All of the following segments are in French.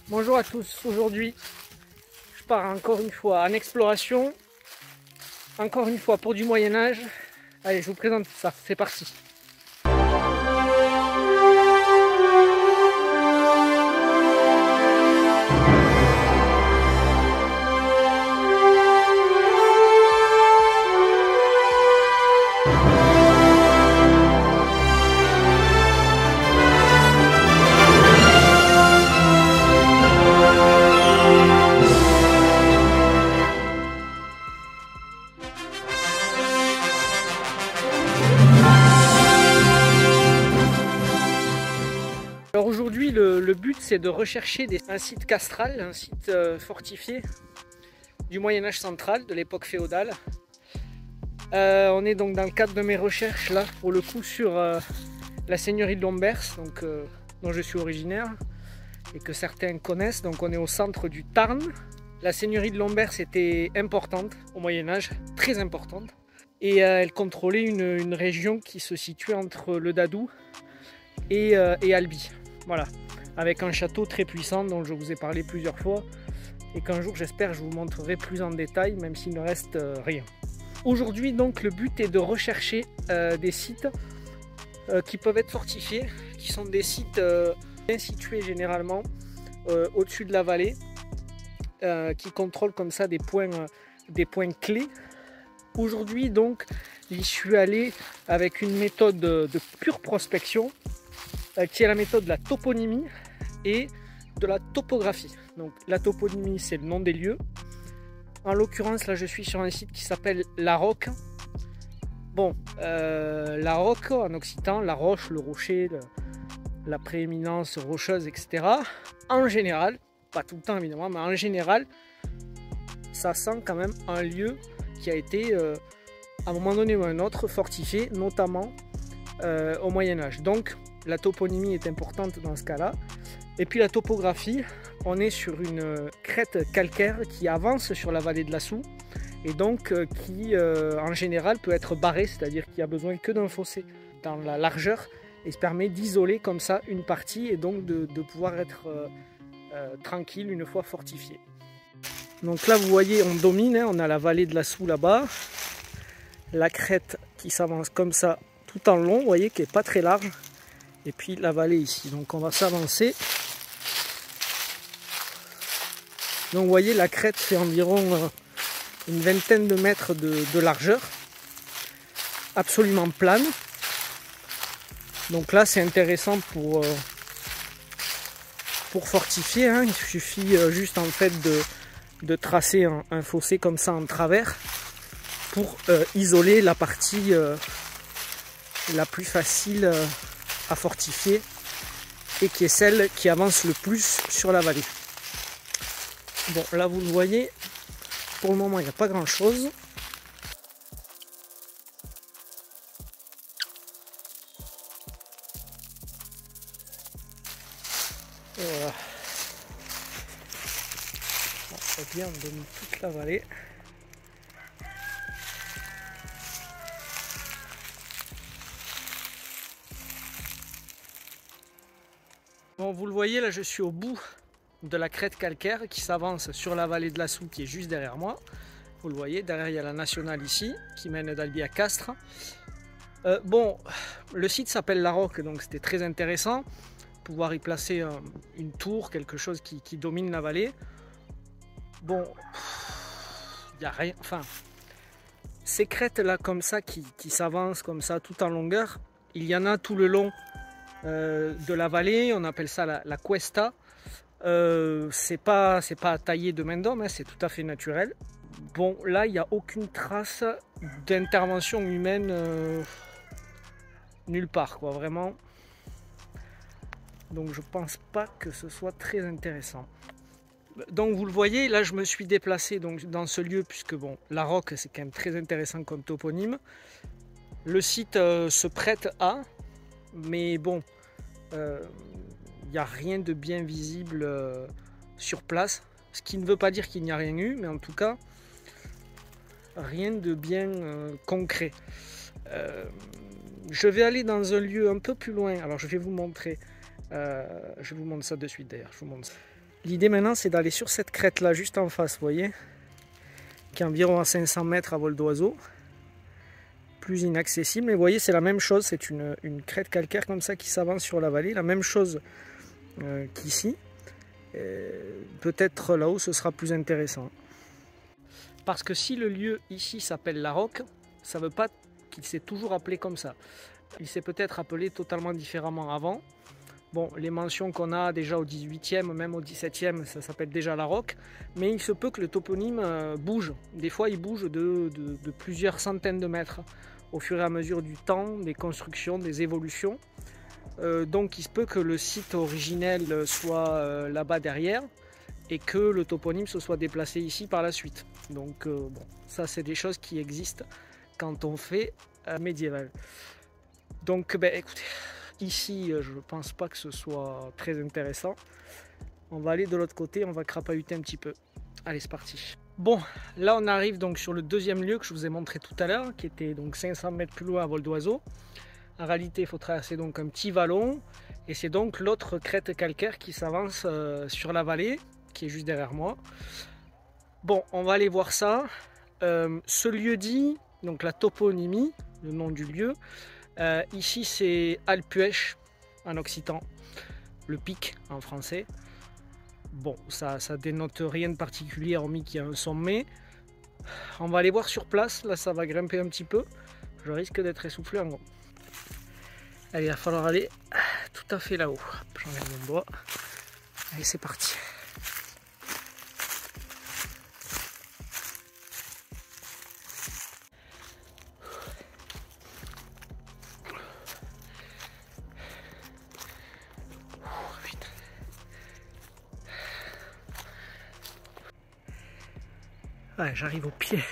Bonjour à tous, aujourd'hui je pars encore une fois en exploration, encore une fois pour du Moyen-Âge. Allez, je vous présente tout ça, c'est parti. Alors aujourd'hui le but c'est de rechercher un site castral, un site fortifié du Moyen-Âge central, de l'époque féodale. On est donc dans le cadre de mes recherches là pour le coup sur la seigneurie de Lombers, donc, dont je suis originaire et que certains connaissent. Donc on est au centre du Tarn. La seigneurie de Lombers était importante au Moyen-Âge, très importante, et elle contrôlait une région qui se situait entre le Doubs et Albi. Voilà, avec un château très puissant dont je vous ai parlé plusieurs fois et qu'un jour j'espère je vous montrerai plus en détail, même s'il ne reste rien. Aujourd'hui donc le but est de rechercher des sites qui peuvent être fortifiés, qui sont des sites bien situés généralement au-dessus de la vallée, qui contrôlent comme ça des points clés. Aujourd'hui donc j'y suis allé avec une méthode de pure prospection, qui est la méthode de la toponymie et de la topographie. Donc la toponymie c'est le nom des lieux. En l'occurrence là je suis sur un site qui s'appelle La Roque. Bon, la roque en occitan, la roche, le rocher, la prééminence rocheuse, etc. En général, pas tout le temps évidemment, mais en général, ça sent quand même un lieu qui a été à un moment donné ou à un autre fortifié, notamment au Moyen-Âge. Donc la toponymie est importante dans ce cas-là. Et puis la topographie, on est sur une crête calcaire qui avance sur la vallée de la Soue et donc qui en général peut être barrée, c'est-à-dire qu'il n'y a besoin que d'un fossé dans la largeur et se permet d'isoler comme ça une partie et donc de pouvoir être tranquille une fois fortifié. Donc là vous voyez on domine, hein, on a la vallée de la Soue là-bas, la crête qui s'avance comme ça tout en long, vous voyez qui n'est pas très large. Et puis la vallée ici, donc on va s'avancer. Donc vous voyez la crête fait environ une vingtaine de mètres de largeur, absolument plane. Donc là c'est intéressant pour fortifier, hein. Il suffit juste en fait de tracer un fossé comme ça en travers pour isoler la partie la plus facile à fortifier et qui est celle qui avance le plus sur la vallée. Bon là vous le voyez, pour le moment il n'y a pas grand chose. Et voilà, c'est bien, on domine toute la vallée. Bon, vous le voyez, là je suis au bout de la crête calcaire qui s'avance sur la vallée de la Soue qui est juste derrière moi. Vous le voyez, derrière il y a la nationale ici qui mène d'Albi à Castres. Bon, le site s'appelle La Roque, donc c'était très intéressant. Pouvoir y placer une tour, quelque chose qui domine la vallée. Bon, il n'y a rien, enfin, ces crêtes là comme ça qui s'avancent comme ça tout en longueur, il y en a tout le long de la vallée, on appelle ça la cuesta. C'est pas taillé de main d'homme, hein, c'est tout à fait naturel. Bon là il n'y a aucune trace d'intervention humaine nulle part quoi, vraiment. Donc je pense pas que ce soit très intéressant. Donc vous le voyez, là je me suis déplacé donc, dans ce lieu puisque bon, La Roque c'est quand même très intéressant comme toponyme. Le site se prête à, mais bon, il n'y a rien de bien visible sur place, ce qui ne veut pas dire qu'il n'y a rien eu, mais en tout cas rien de bien concret. Je vais aller dans un lieu un peu plus loin, alors je vais vous montrer, je vous montre ça de suite d'ailleurs, je vous montre ça. L'idée maintenant, c'est d'aller sur cette crête là, juste en face, vous voyez, qui est environ à 500 mètres à vol d'oiseau. Plus inaccessible, mais vous voyez, c'est la même chose, c'est une crête calcaire comme ça qui s'avance sur la vallée, la même chose qu'ici. Peut-être là-haut, ce sera plus intéressant. Parce que si le lieu ici s'appelle La Roque, ça ne veut pas qu'il s'est toujours appelé comme ça. Il s'est peut-être appelé totalement différemment avant. Bon, les mentions qu'on a déjà au 18e, même au 17e, ça s'appelle déjà La Roque. Mais il se peut que le toponyme bouge. Des fois, il bouge de plusieurs centaines de mètres au fur et à mesure du temps, des constructions, des évolutions. Donc il se peut que le site originel soit là-bas derrière et que le toponyme se soit déplacé ici par la suite. Donc bon, ça c'est des choses qui existent quand on fait médiéval. Donc ben, écoutez, ici je pense pas que ce soit très intéressant. On va aller de l'autre côté, on va crapahuter un petit peu. Allez, c'est parti. Bon, là on arrive donc sur le deuxième lieu que je vous ai montré tout à l'heure, qui était donc 500 mètres plus loin à vol d'oiseau. En réalité, il faut traverser donc un petit vallon, et c'est donc l'autre crête calcaire qui s'avance sur la vallée, qui est juste derrière moi. Bon, on va aller voir ça. Ce lieu dit, donc la toponymie, le nom du lieu, ici c'est Alpuech en occitan, le pic en français. Bon, ça dénote rien de particulier hormis qu'il y a un sommet. On va aller voir sur place, là ça va grimper un petit peu. Je risque d'être essoufflé en gros. Allez, il va falloir aller tout à fait là-haut. J'enlève mon doigt. Allez, c'est parti. Ouais, j'arrive au pied.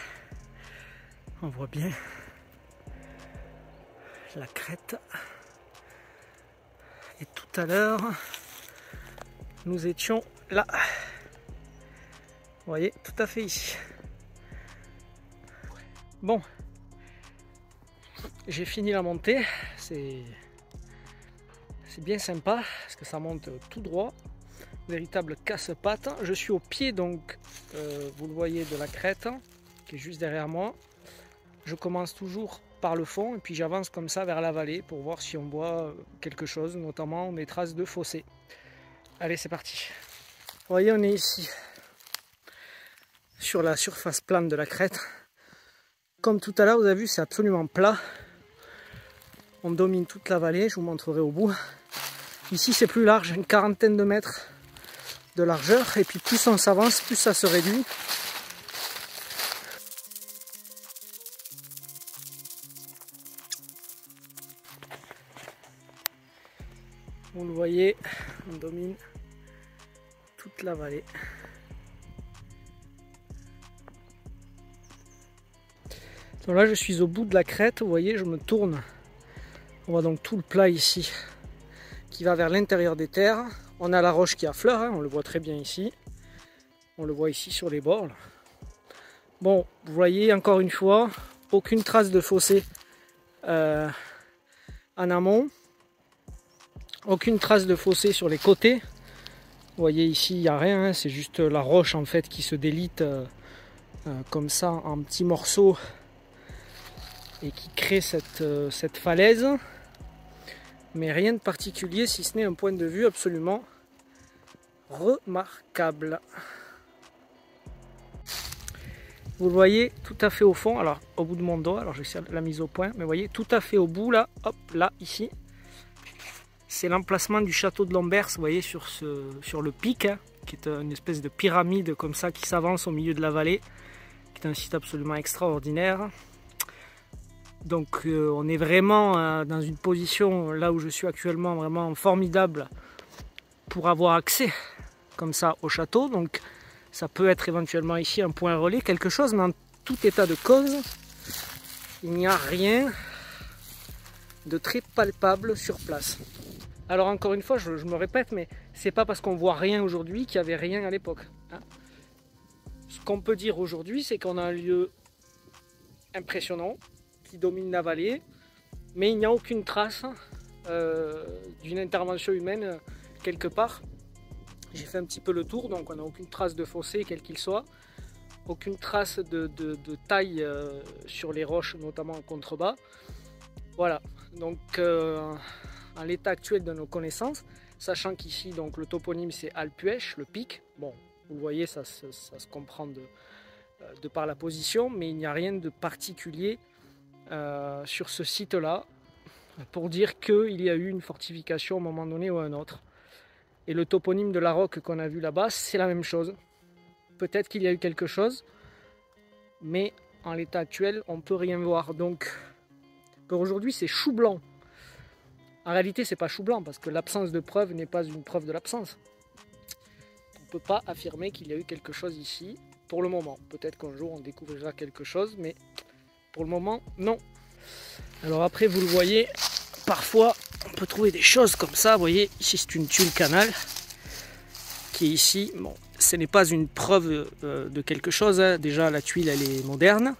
On voit bien la crête. Et tout à l'heure, nous étions là. Vous voyez, tout à fait ici. Bon, j'ai fini la montée. C'est bien sympa parce que ça monte tout droit. Véritable casse-pattes. Je suis au pied donc, vous le voyez, de la crête qui est juste derrière moi. Je commence toujours par le fond et puis j'avance comme ça vers la vallée pour voir si on voit quelque chose, notamment des traces de fossé. Allez, c'est parti. Vous voyez, on est ici sur la surface plane de la crête. Comme tout à l'heure, vous avez vu, c'est absolument plat. On domine toute la vallée, je vous montrerai au bout. Ici, c'est plus large, une quarantaine de mètres de largeur, et puis plus on s'avance, plus ça se réduit. Vous le voyez, on domine toute la vallée. Donc là, je suis au bout de la crête, vous voyez, je me tourne. On voit donc tout le plat ici qui va vers l'intérieur des terres. On a la roche qui affleure, hein, on le voit très bien ici. On le voit ici sur les bords. Là. Bon, vous voyez encore une fois, aucune trace de fossé en amont. Aucune trace de fossé sur les côtés. Vous voyez ici, il n'y a rien, hein, c'est juste la roche en fait qui se délite comme ça en petits morceaux et qui crée cette falaise. Mais rien de particulier si ce n'est un point de vue absolument remarquable. Vous le voyez tout à fait au fond, alors au bout de mon doigt, alors j'essaie la mise au point, mais vous voyez tout à fait au bout là, hop, là, ici. C'est l'emplacement du château de Lombers, vous voyez, sur le pic, hein, qui est une espèce de pyramide comme ça qui s'avance au milieu de la vallée, qui est un site absolument extraordinaire. Donc on est vraiment dans une position, là où je suis actuellement, vraiment formidable pour avoir accès comme ça au château. Donc ça peut être éventuellement ici un point relais, quelque chose, mais en tout état de cause, il n'y a rien de très palpable sur place. Alors encore une fois, je me répète, mais c'est pas parce qu'on voit rien aujourd'hui qu'il n'y avait rien à l'époque. Hein. Ce qu'on peut dire aujourd'hui, c'est qu'on a un lieu impressionnant, qui domine la vallée, mais il n'y a aucune trace d'une intervention humaine quelque part. J'ai fait un petit peu le tour, donc on n'a aucune trace de fossé, quel qu'il soit. Aucune trace de taille sur les roches, notamment en contrebas. Voilà, donc à l'état actuel de nos connaissances, sachant qu'ici donc le toponyme c'est Alpuech, le pic. Bon, vous voyez, ça se comprend de par la position, mais il n'y a rien de particulier sur ce site-là pour dire qu'il y a eu une fortification à un moment donné ou à un autre. Et le toponyme de la roque qu'on a vu là-bas, c'est la même chose. Peut-être qu'il y a eu quelque chose, mais en l'état actuel, on ne peut rien voir. Donc, pour aujourd'hui, c'est chou blanc. En réalité, c'est pas chou blanc, parce que l'absence de preuve n'est pas une preuve de l'absence. On ne peut pas affirmer qu'il y a eu quelque chose ici, pour le moment. Peut-être qu'un jour, on découvrira quelque chose, mais pour le moment, non. Alors après, vous le voyez, parfois, on peut trouver des choses comme ça. Vous voyez, ici, c'est une tuile canal qui est ici. Bon, ce n'est pas une preuve de quelque chose. Hein. Déjà, la tuile, elle est moderne.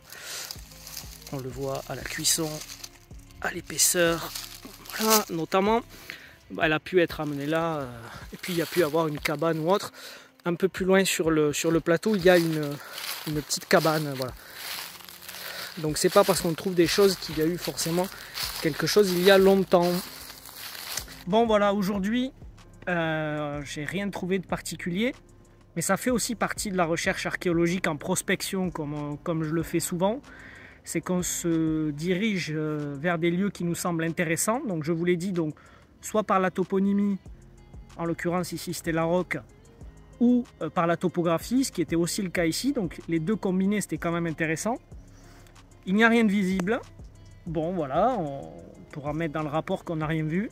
On le voit à la cuisson, à l'épaisseur. Voilà, notamment, elle a pu être amenée là. Et puis, il y a pu avoir une cabane ou autre. Un peu plus loin sur le plateau, il y a une petite cabane. Voilà. Donc, c'est pas parce qu'on trouve des choses qu'il y a eu forcément quelque chose il y a longtemps. Bon, voilà, aujourd'hui, j'ai rien trouvé de particulier. Mais ça fait aussi partie de la recherche archéologique en prospection, comme je le fais souvent. C'est qu'on se dirige vers des lieux qui nous semblent intéressants. Donc je vous l'ai dit, donc, soit par la toponymie, en l'occurrence ici c'était la roque, ou par la topographie, ce qui était aussi le cas ici. Donc les deux combinés, c'était quand même intéressant. Il n'y a rien de visible. Bon voilà, on pourra mettre dans le rapport qu'on n'a rien vu.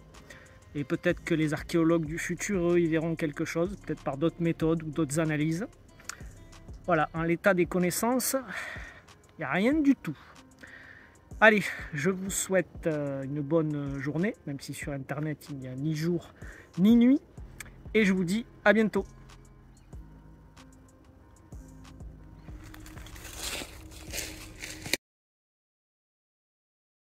Et peut-être que les archéologues du futur, eux, ils verront quelque chose, peut-être par d'autres méthodes ou d'autres analyses. Voilà, en l'état des connaissances, il n'y a rien du tout. Allez, je vous souhaite une bonne journée, même si sur Internet, il n'y a ni jour ni nuit. Et je vous dis à bientôt.